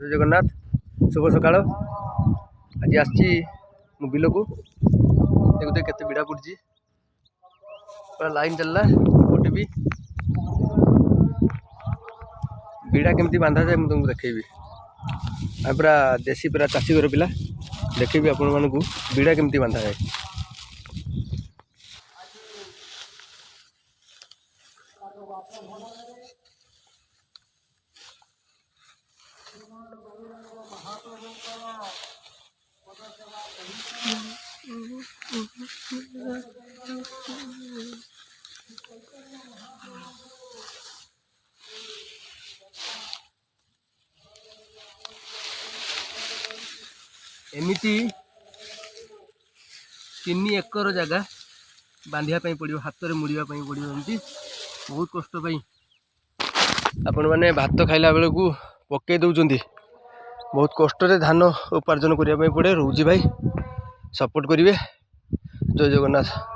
जय जगन्नाथ शुभ सकाळ आज आसी मु बिल को देखते केते बिड़ा पड़ी पूरा लाइन चलला गोटे भी बिड़ा केमती बांधा जाए मुझे देखी पूरा देसी पूरा चाषी घर पिला देखी आपण मानक बिड़ा केमती बांधा जाए। एमिति 3 एकर जगह बांधिया पड़ो हाथ में मुड़ा पड़ो एमती बहुत कष्ट आपण मैंने भात खाइला बेलू पकई दौरान बहुत कष्ट धान उपार्जन करने पड़े रोजी भाई सपोर्ट करेंगे। जय जगन्नाथ।